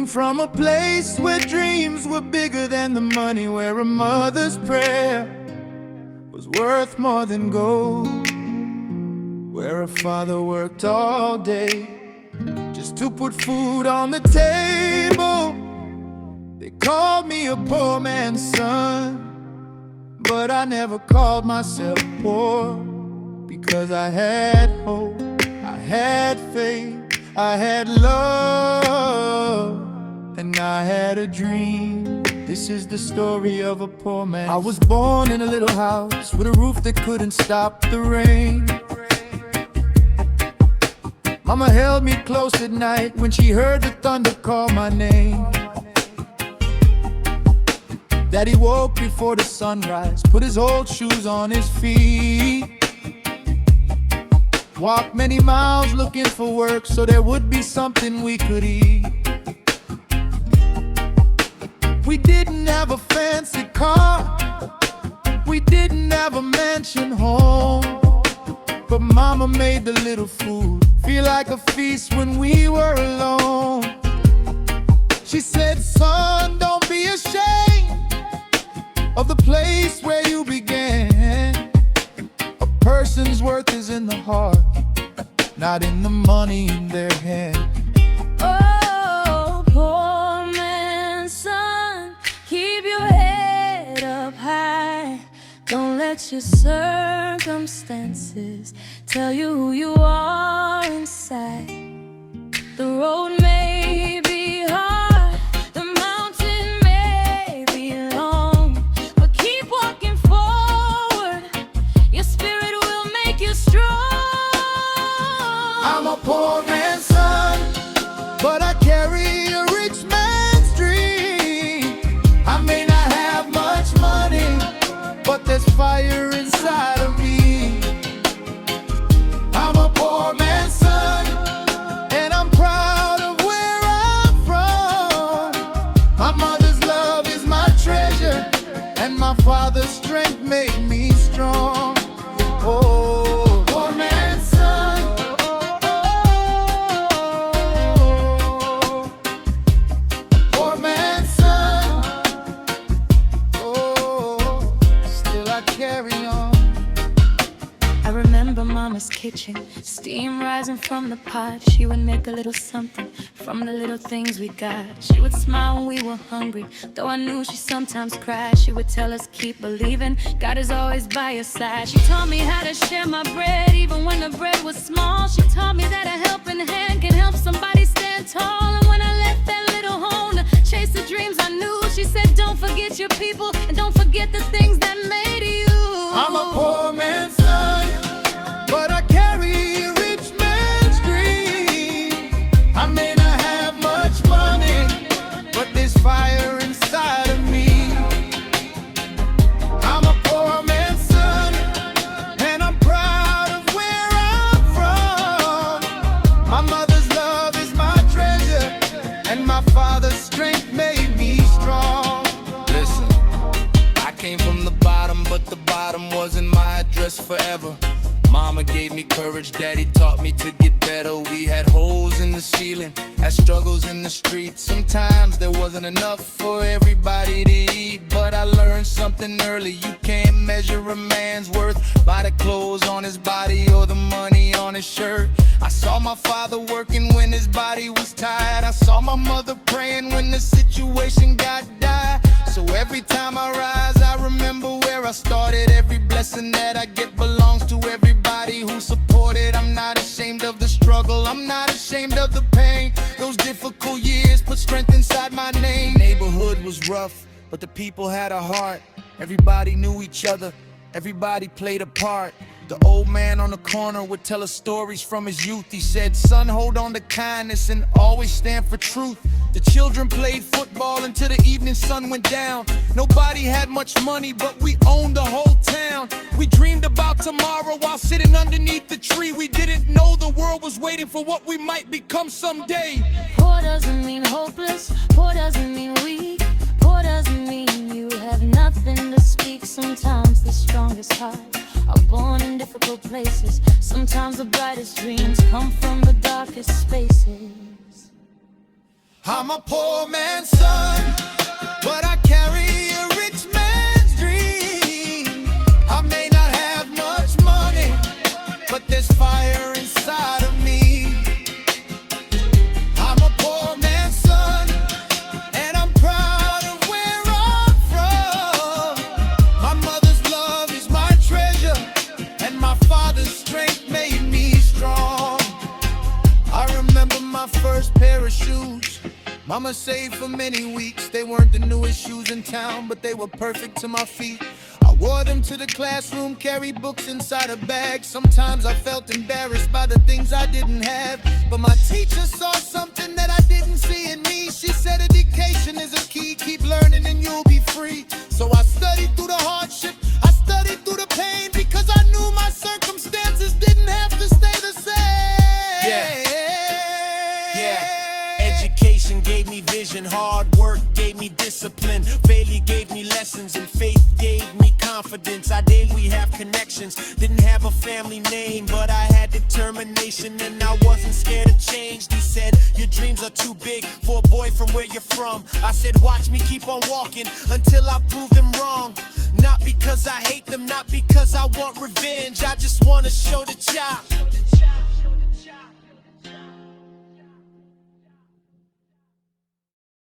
Came from a place where dreams were bigger than the money, where a mother's prayer was worth more than gold, where a father worked all day just to put food on the table. They called me a poor man's son, but I never called myself poor, because I had hope, I had faith, I had love, and I had a dream. This is the story of a poor man. I was born in a little house with a roof that couldn't stop the rain. Mama held me close at night when she heard the thunder call my name. Daddy woke before the sunrise, put his old shoes on his feet, walked many miles looking for work so there would be something we could eat. We didn't have a fancy car, we didn't have a mansion home, but Mama made the little food feel like a feast when we were alone. She said, son, don't be ashamed of the place where you began. A person's worth is in the heart, not in the money in their hand. Oh, poor man's son, keep your head up high. Don't let your circumstances tell you who you are inside. The road may be hard, the mountain may be long, but keep walking forward, your spirit will make you strong. I'm a poor man's son, but I carry a rich man's dream. I may not have much money, but there's fire inside of me. I'm a poor man's son, and I'm proud of where I'm from. My mother's love is my treasure, and my father's strength made me strong. Oh, poor man's son. Poor man's son. Oh, still I carry on. I remember Mama's kitchen, steam rising from the pot. She would make a little something from the little things we got. She would smile when we were hungry, though I knew she sometimes cried. She would tell us, keep believing, God is always by your side. She taught me how to share my bread, even when the bread was small. She taught me that a helping hand can help somebody stand tall. And when I left that little home to chase the dreams I knew, she said, don't forget your people, and don't forget the things that made you. I'm a poor man's son, but I carry a rich man's dream. I may not have much money, but there's fire inside of me. I'm a poor man's son, and I'm proud of where I'm from. My mother's love is my treasure, and my father's strength made me strong. Listen, I came from the bottom, but the bottom wasn't my address forever. Mama gave me courage, Daddy taught me to get better. We had holes in the ceiling, had struggles in the streets. Sometimes there wasn't enough for everybody to eat, but I learned something early. You can't measure a man's worth by the clothes on his body or the money on his shirt. I saw my father working when his body was tired. I saw my mother praying when the situation got dire. So every time I rise, I remember where I started. Every blessing that I get belongs to everybody who supported. I'm not ashamed of the struggle, I'm not ashamed of the pain. Those difficult years put strength inside my name. Neighborhood was rough, but the people had a heart. Everybody knew each other, everybody played a part. The old man on the corner would tell us stories from his youth. He said, son, hold on to kindness and always stand for truth. The children played football until the evening sun went down. Nobody had much money, but we owned the whole town. We dreamed about tomorrow while sitting underneath the tree. We didn't know the world was waiting for what we might become someday. Poor doesn't mean hopeless, poor doesn't mean weak, poor doesn't mean you have nothing to speak. Sometimes the strongest heart are born in difficult places. Sometimes the brightest dreams come from the darkest spaces. I'm a poor man's son, but I carry a rich man's dream. I may not have much money, but there's fire inside of me. I'm a poor man's son, and I'm proud of where I'm from. My mother's love is my treasure, and my father's strength made me strong. I remember my first pair of shoes Mama saved for many weeks. They weren't the newest shoes in town, but they were perfect to my feet. I wore them to the classroom, carried books inside a bag. Sometimes I felt embarrassed by the things I didn't have, but my teacher saw something that I didn't see in me. She said education is a key, keep learning and you'll be free. So I studied through the hardship, I studied through the pain, because I knew my circumstances didn't have to stay the same. Yeah. Education gave me vision, hard work gave me discipline, failure gave me lessons, and faith gave me confidence. I didn't have connections, didn't have a family name, but I had determination and I wasn't scared of change. They said, your dreams are too big for a boy from where you're from. I said, watch me keep on walking until I prove them wrong. Not because I hate them, not because I want revenge, I just wanna show the child